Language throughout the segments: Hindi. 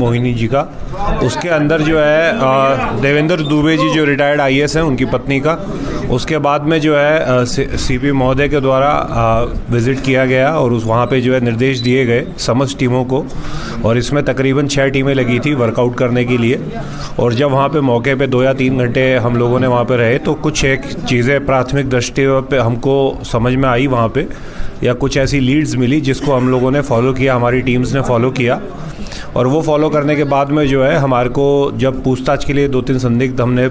मोहिनी जी का। उसके अंदर जो है देवेंद्र दुबे जी जो रिटायर्ड आईएएस हैं उनकी पत्नी का। उसके बाद में जो है सीपी महोदय के द्वारा विज़िट किया गया और वहाँ पे जो है निर्देश दिए गए समस्त टीमों को, और इसमें तकरीबन 6 टीमें लगी थी वर्कआउट करने के लिए। और जब वहाँ पे मौके पे 2 या 3 घंटे हम लोगों ने वहाँ पे रहे तो कुछ एक चीज़ें प्राथमिक दृष्टि पे हमको समझ में आई वहाँ पे, या कुछ ऐसी लीड्स मिली जिसको हम लोगों ने फॉलो किया, हमारी टीम्स ने फॉलो किया। और वो फॉलो करने के बाद में जो है हमारे को जब पूछताछ के लिए 2-3 संदिग्ध हमने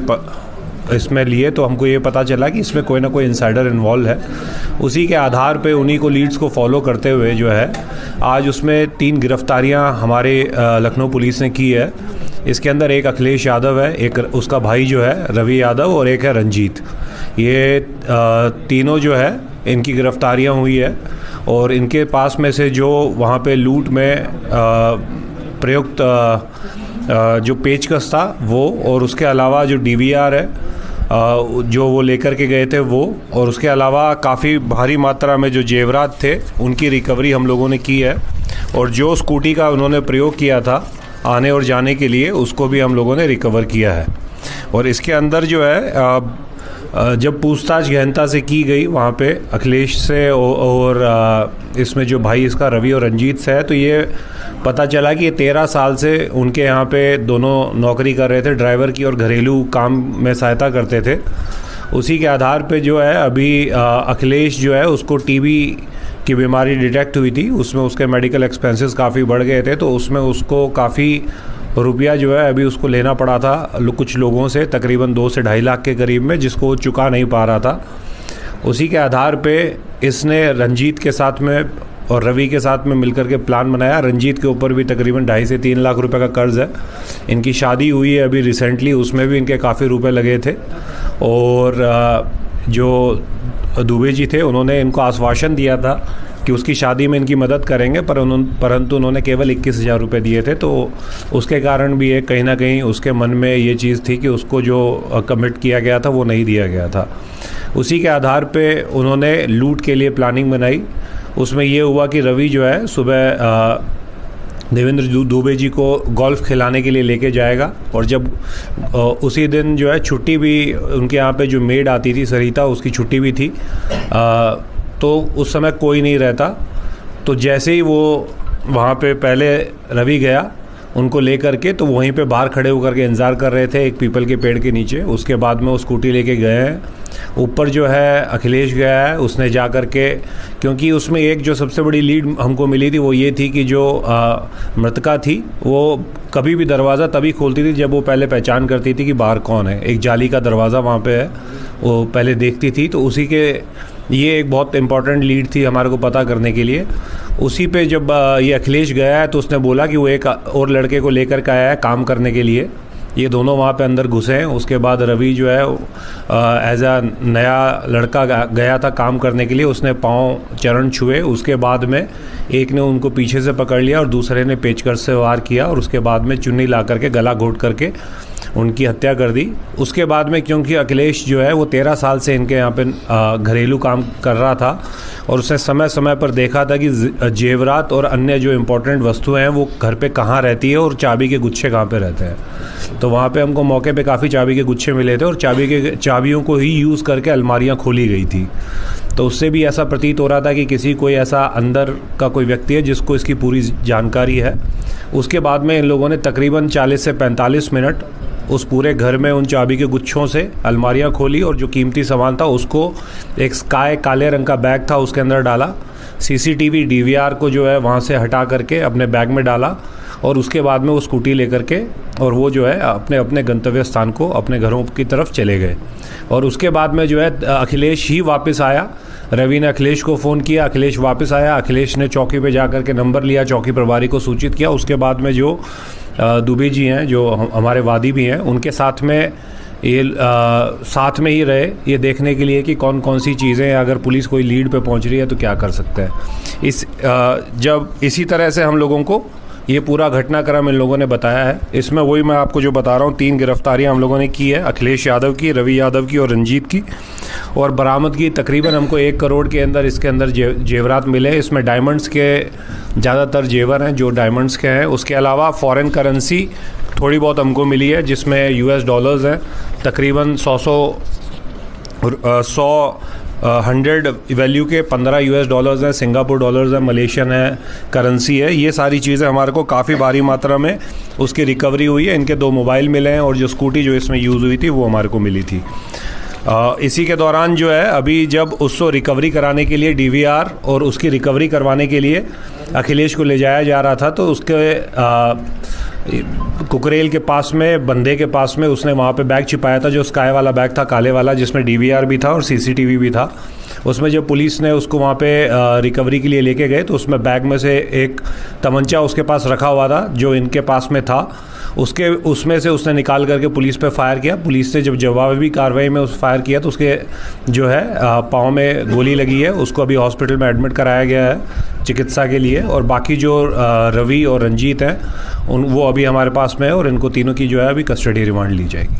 इसमें लिए तो हमको ये पता चला कि इसमें कोई ना कोई इनसाइडर इन्वॉल्व है। उसी के आधार पे उन्हीं को लीड्स को फॉलो करते हुए जो है आज उसमें 3 गिरफ्तारियां हमारे लखनऊ पुलिस ने की है। इसके अंदर एक अखिलेश यादव है, एक उसका भाई जो है रवि यादव, और एक है रंजीत। ये तीनों जो है इनकी गिरफ्तारियां हुई है। और इनके पास में से जो वहाँ पे लूट में प्रयुक्त जो पेचकस था वो, और उसके अलावा जो डीवीआर है जो वो लेकर के गए थे वो, और उसके अलावा काफ़ी भारी मात्रा में जो जेवरात थे उनकी रिकवरी हम लोगों ने की है। और जो स्कूटी का उन्होंने प्रयोग किया था आने और जाने के लिए उसको भी हम लोगों ने रिकवर किया है। और इसके अंदर जो है जब पूछताछ गहनता से की गई वहाँ पे अखिलेश से और इसमें जो भाई इसका रवि और रंजीत से है, तो ये पता चला कि ये 13 साल से उनके यहाँ पे दोनों नौकरी कर रहे थे, ड्राइवर की और घरेलू काम में सहायता करते थे। उसी के आधार पे जो है अभी अखिलेश जो है उसको टीबी की बीमारी डिटेक्ट हुई थी, उसमें उसके मेडिकल एक्सपेंसेस काफ़ी बढ़ गए थे, तो उसमें उसको काफ़ी रुपया जो है अभी उसको लेना पड़ा था कुछ लोगों से, तकरीबन 2 से 2.5 लाख के करीब में, जिसको वो चुका नहीं पा रहा था। उसी के आधार पे इसने रंजीत के साथ में और रवि के साथ में मिलकर के प्लान बनाया। रंजीत के ऊपर भी तकरीबन 2.5 से 3 लाख रुपए का कर्ज है। इनकी शादी हुई है अभी रिसेंटली, उसमें भी इनके काफ़ी रुपए लगे थे। और जो दुबे जी थे उन्होंने इनको आश्वासन दिया था कि उसकी शादी में इनकी मदद करेंगे, परंतु उन्होंने केवल 21,000 रुपये दिए थे। तो उसके कारण भी एक कहीं ना कहीं उसके मन में ये चीज़ थी कि उसको जो कमिट किया गया था वो नहीं दिया गया था। उसी के आधार पे उन्होंने लूट के लिए प्लानिंग बनाई। उसमें ये हुआ कि रवि जो है सुबह देवेंद्र दुबे जी को गोल्फ खिलाने के लिए लेके जाएगा, और जब उसी दिन जो है छुट्टी भी उनके यहाँ पे जो मेड आती थी सरिता, उसकी छुट्टी भी थी, तो उस समय कोई नहीं रहता। तो जैसे ही वो वहाँ पे पहले रवि गया उनको लेकर के, तो वहीं पे बाहर खड़े होकर के इंतज़ार कर रहे थे एक पीपल के पेड़ के नीचे। उसके बाद में वो स्कूटी लेके गए हैं ऊपर। जो है अखिलेश गया है, उसने जा कर के, क्योंकि उसमें एक जो सबसे बड़ी लीड हमको मिली थी वो ये थी कि जो मृतका थी वो कभी भी दरवाज़ा तभी खोलती थी जब वो पहले पहचान करती थी कि बाहर कौन है। एक जाली का दरवाज़ा वहाँ पे है, वो पहले देखती थी। तो उसी के ये एक बहुत इंपॉर्टेंट लीड थी हमारे को पता करने के लिए। उसी पे जब ये अखिलेश गया है तो उसने बोला कि वो एक और लड़के को लेकर के आया है काम करने के लिए। ये दोनों वहाँ पे अंदर घुसे हैं। उसके बाद रवि जो है एज आ नया लड़का गया था काम करने के लिए, उसने पाँव चरण छुए। उसके बाद में एक ने उनको पीछे से पकड़ लिया और दूसरे ने पेचकस से वार किया, और उसके बाद में चुन्नी ला करके गला घोट करके उनकी हत्या कर दी। उसके बाद में क्योंकि अखिलेश जो है वो 13 साल से इनके यहाँ पे घरेलू काम कर रहा था, और उसने समय समय पर देखा था कि जेवरात और अन्य जो इम्पोर्टेंट वस्तुएं हैं वो घर पे कहाँ रहती है और चाबी के गुच्छे कहाँ पे रहते हैं। तो वहाँ पे हमको मौके पे काफ़ी चाबी के गुच्छे मिले थे, और चाबियों को ही यूज़ करके अलमारियाँ खोली गई थी। तो उससे भी ऐसा प्रतीत हो रहा था कि किसी कोई ऐसा अंदर का कोई व्यक्ति है जिसको इसकी पूरी जानकारी है। उसके बाद में इन लोगों ने तकरीबन 40 से 45 मिनट उस पूरे घर में उन चाबी के गुच्छों से अलमारियां खोली, और जो कीमती सामान था उसको एक स्काई काले रंग का बैग था उसके अंदर डाला। सीसीटीवी डीवीआर को जो है वहाँ से हटा करके अपने बैग में डाला, और उसके बाद में वो स्कूटी लेकर के और वो जो है अपने अपने गंतव्य स्थान को अपने घरों की तरफ चले गए। और उसके बाद में जो है अखिलेश ही वापस आया। रवि ने अखिलेश को फ़ोन किया, अखिलेश वापस आया। अखिलेश ने चौकी पे जा कर के नंबर लिया, चौकी प्रभारी को सूचित किया। उसके बाद में जो दुबे जी हैं जो हमारे वादी भी हैं, उनके साथ में ये साथ में ही रहे ये देखने के लिए कि कौन कौन सी चीज़ें, अगर पुलिस कोई लीड पे पहुंच रही है तो क्या कर सकते हैं। जब इसी तरह से हम लोगों को ये पूरा घटनाक्रम इन लोगों ने बताया है। इसमें वही मैं आपको जो बता रहा हूँ, 3 गिरफ्तारियाँ हम लोगों ने की है, अखिलेश यादव की, रवि यादव की और रंजीत की। और बरामद की तकरीबन हमको 1 करोड़ के अंदर इसके अंदर जेवरात मिले। इसमें डायमंड्स के ज़्यादातर जेवर हैं जो डायमंड्स के हैं। उसके अलावा फॉरेन करेंसी थोड़ी बहुत हमको मिली है, जिसमें US डॉलर्स हैं तकरीबन 100 वैल्यू के 15 US डॉलर्स हैं, सिंगापुर डॉलर्स हैं, मलेशियन है करेंसी है। ये सारी चीज़ें हमारे को काफ़ी भारी मात्रा में उसकी रिकवरी हुई है। इनके 2 मोबाइल मिले हैं और जो स्कूटी जो इसमें यूज़ हुई थी वो हमारे को मिली थी। इसी के दौरान जो है अभी जब उसको रिकवरी कराने के लिए DVR और उसकी रिकवरी करवाने के लिए अखिलेश को ले जाया जा रहा था, तो उसके कुकरेल के पास में, बंदे के पास में उसने वहाँ पे बैग छिपाया था, जो स्काई वाला बैग था, काले वाला, जिसमें DVR भी था और CCTV भी था। उसमें जब पुलिस ने उसको वहाँ पे रिकवरी के लिए लेके गए तो उसमें बैग में से एक तमंचा उसके पास रखा हुआ था जो इनके पास में था। उसमें से उसने निकाल करके पुलिस पे फायर किया। पुलिस ने जब जवाबी कार्रवाई में उस फायर किया तो उसके जो है पाँव में गोली लगी है। उसको अभी हॉस्पिटल में एडमिट कराया गया है चिकित्सा के लिए। और बाकी जो रवि और रंजीत हैं वो अभी हमारे पास में है और इनको तीनों की जो है अभी कस्टडी रिमांड ली जाएगी।